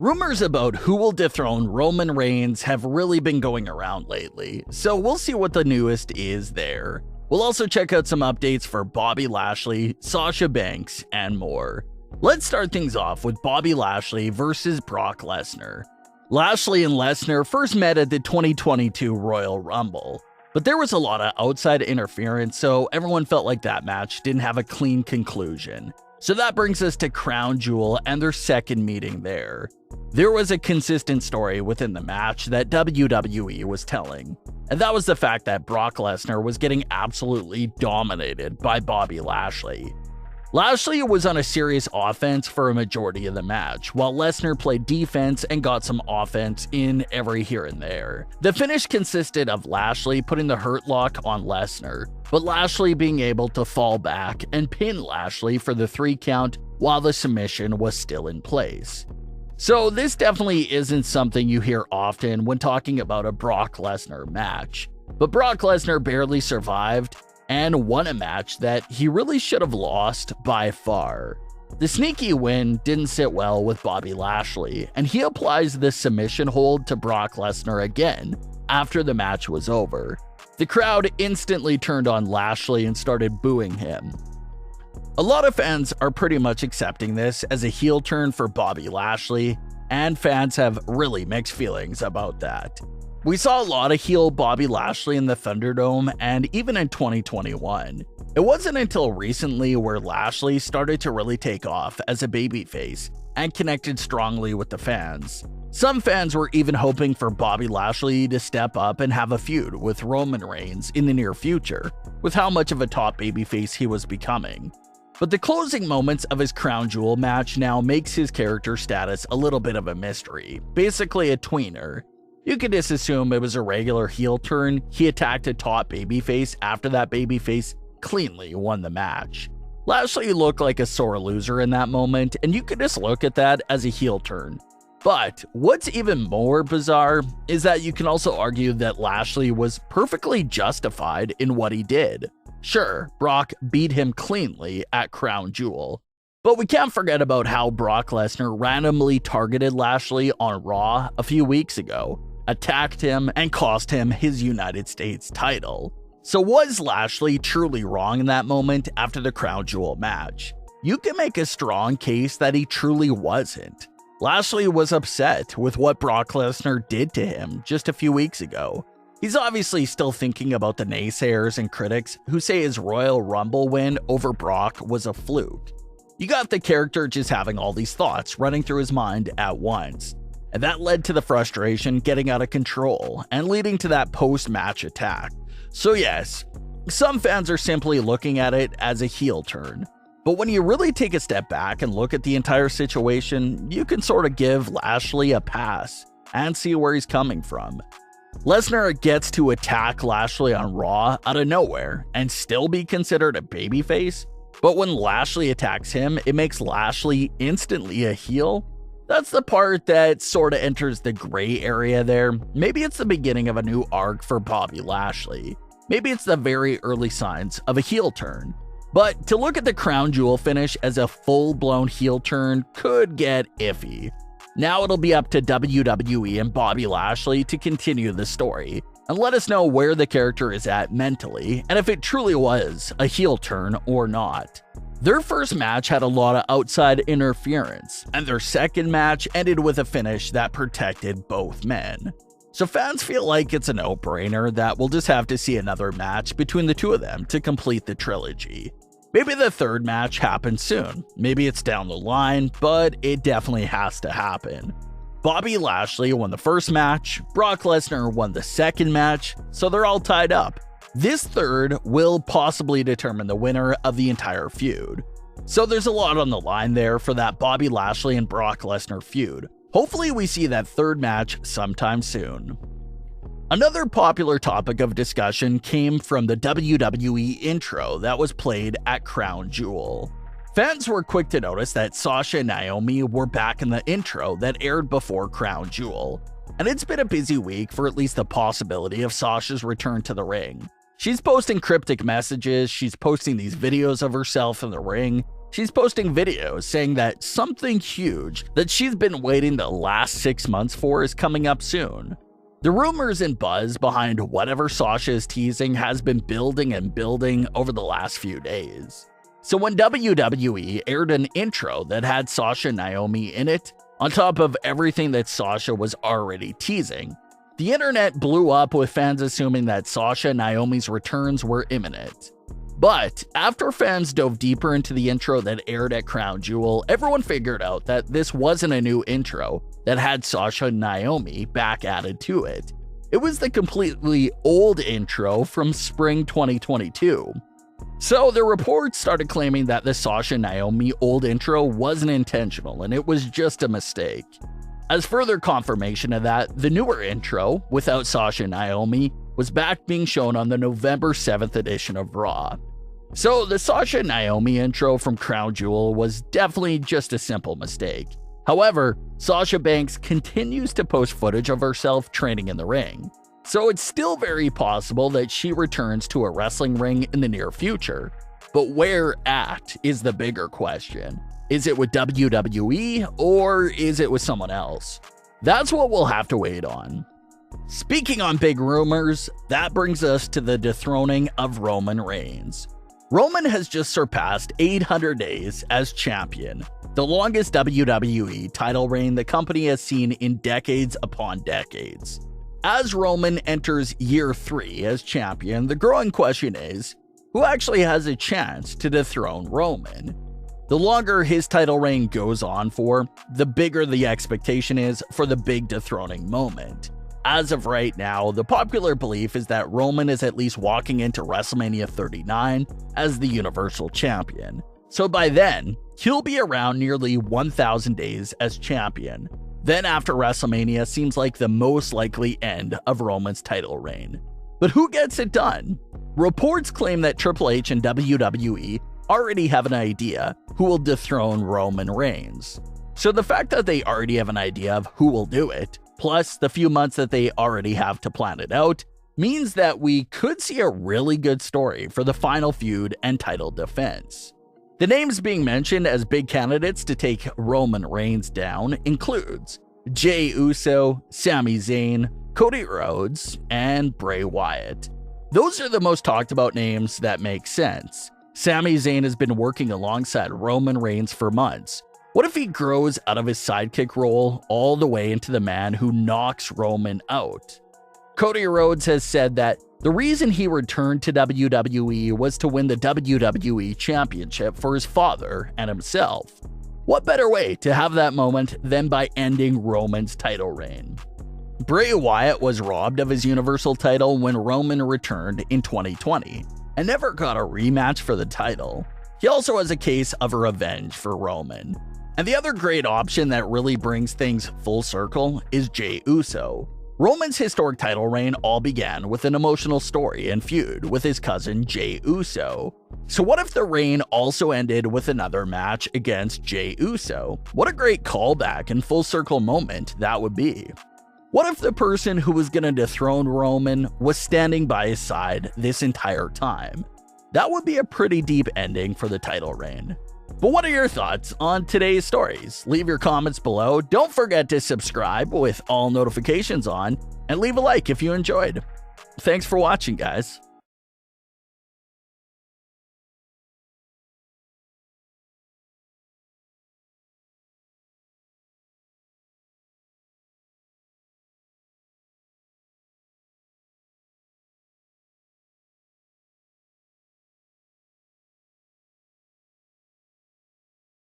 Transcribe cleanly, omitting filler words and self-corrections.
Rumors about who will dethrone Roman Reigns have really been going around lately, so we'll see what the newest is there. We'll also check out some updates for Bobby Lashley, Sasha Banks, and more. Let's start things off with Bobby Lashley versus Brock Lesnar. Lashley and Lesnar first met at the 2022 Royal Rumble, but there was a lot of outside interference, so everyone felt like that match didn't have a clean conclusion. So that brings us to Crown Jewel and their second meeting there. There was a consistent story within the match that WWE was telling, and that was the fact that Brock Lesnar was getting absolutely dominated by Bobby Lashley. Lashley was on a serious offense for a majority of the match, while Lesnar played defense and got some offense in every here and there. The finish consisted of Lashley putting the hurt lock on Lesnar, but Lashley being able to fall back and pin Lashley for the 3 count while the submission was still in place. So this definitely isn't something you hear often when talking about a Brock Lesnar match, but Brock Lesnar barely survived and won a match that he really should have lost by far. The sneaky win didn't sit well with Bobby Lashley, and he applies the submission hold to Brock Lesnar again after the match was over. The crowd instantly turned on Lashley and started booing him. A lot of fans are pretty much accepting this as a heel turn for Bobby Lashley, and fans have really mixed feelings about that. We saw a lot of heel Bobby Lashley in the Thunderdome and even in 2021. It wasn't until recently where Lashley started to really take off as a babyface and connected strongly with the fans. Some fans were even hoping for Bobby Lashley to step up and have a feud with Roman Reigns in the near future, with how much of a top babyface he was becoming. But the closing moments of his Crown Jewel match now makes his character status a little bit of a mystery, basically a tweener. You could just assume it was a regular heel turn. He attacked a top babyface after that babyface cleanly won the match. Lashley looked like a sore loser in that moment, and you could just look at that as a heel turn. But what's even more bizarre is that you can also argue that Lashley was perfectly justified in what he did. Sure, Brock beat him cleanly at Crown Jewel, but we can't forget about how Brock Lesnar randomly targeted Lashley on Raw a few weeks ago, attacked him, and cost him his United States title. So was Lashley truly wrong in that moment after the Crown Jewel match? You can make a strong case that he truly wasn't. Lashley was upset with what Brock Lesnar did to him just a few weeks ago. He's obviously still thinking about the naysayers and critics who say his Royal Rumble win over Brock was a fluke. You got the character just having all these thoughts running through his mind at once, and that led to the frustration getting out of control and leading to that post-match attack. So yes, some fans are simply looking at it as a heel turn, but when you really take a step back and look at the entire situation, you can sort of give Lashley a pass and see where he's coming from. Lesnar gets to attack Lashley on Raw out of nowhere and still be considered a babyface, but when Lashley attacks him, it makes Lashley instantly a heel? That's the part that sort of enters the gray area there. Maybe it's the beginning of a new arc for Bobby Lashley. Maybe it's the very early signs of a heel turn. But to look at the Crown Jewel finish as a full-blown heel turn could get iffy. Now it'll be up to WWE and Bobby Lashley to continue the story and let us know where the character is at mentally and if it truly was a heel turn or not. Their first match had a lot of outside interference, and their second match ended with a finish that protected both men. So fans feel like it's a no-brainer that we'll just have to see another match between the two of them to complete the trilogy. Maybe the third match happens soon, maybe it's down the line, but it definitely has to happen. Bobby Lashley won the first match, Brock Lesnar won the second match, so they're all tied up. This third will possibly determine the winner of the entire feud. So there's a lot on the line there for that Bobby Lashley and Brock Lesnar feud. Hopefully we see that third match sometime soon. Another popular topic of discussion came from the WWE intro that was played at Crown Jewel. Fans were quick to notice that Sasha and Naomi were back in the intro that aired before Crown Jewel, and it's been a busy week for at least the possibility of Sasha's return to the ring. She's posting cryptic messages, she's posting these videos of herself in the ring, She's posting videos saying that something huge that she's been waiting the last 6 months for is coming up soon. The rumors and buzz behind whatever Sasha is teasing has been building and building over the last few days. So when WWE aired an intro that had Sasha and Naomi in it, on top of everything that Sasha was already teasing, the internet blew up with fans assuming that Sasha and Naomi's returns were imminent. But after fans dove deeper into the intro that aired at Crown Jewel, everyone figured out that this wasn't a new intro that had Sasha and Naomi back added to it. It was the completely old intro from spring 2022. So the reports started claiming that the Sasha and Naomi old intro wasn't intentional and it was just a mistake. As further confirmation of that, the newer intro, without Sasha and Naomi, was back being shown on the November 7th edition of Raw. So the Sasha and Naomi intro from Crown Jewel was definitely just a simple mistake. However, Sasha Banks continues to post footage of herself training in the ring. So it's still very possible that she returns to a wrestling ring in the near future. But where at is the bigger question. Is it with WWE or is it with someone else? That's what we'll have to wait on. Speaking on big rumors, that brings us to the dethroning of Roman Reigns. Roman has just surpassed 800 days as champion, the longest WWE title reign the company has seen in decades upon decades. As Roman enters year 3 as champion, the growing question is, who actually has a chance to dethrone Roman? The longer his title reign goes on for, the bigger the expectation is for the big dethroning moment. As of right now, the popular belief is that Roman is at least walking into WrestleMania 39 as the Universal Champion. So by then, he'll be around nearly 1,000 days as champion. Then after WrestleMania seems like the most likely end of Roman's title reign. But who gets it done? Reports claim that Triple H and WWE already have an idea who will dethrone Roman Reigns. So the fact that they already have an idea of who will do it, plus the few months that they already have to plan it out, means that we could see a really good story for the final feud and title defense. The names being mentioned as big candidates to take Roman Reigns down includes Jey Uso, Sami Zayn, Cody Rhodes, and Bray Wyatt. Those are the most talked about names that make sense. Sami Zayn has been working alongside Roman Reigns for months. What if he grows out of his sidekick role all the way into the man who knocks Roman out? Cody Rhodes has said that the reason he returned to WWE was to win the WWE Championship for his father and himself. What better way to have that moment than by ending Roman's title reign? Bray Wyatt was robbed of his Universal title when Roman returned in 2020 and never got a rematch for the title. He also has a case of revenge for Roman. And the other great option that really brings things full circle is Jey Uso. Roman's historic title reign all began with an emotional story and feud with his cousin Jey Uso. So what if the reign also ended with another match against Jey Uso? What a great callback and full circle moment that would be. What if the person who was going to dethrone Roman was standing by his side this entire time? That would be a pretty deep ending for the title reign. But what are your thoughts on today's stories? Leave your comments below. Don't forget to subscribe with all notifications on and leave a like if you enjoyed. Thanks for watching, guys.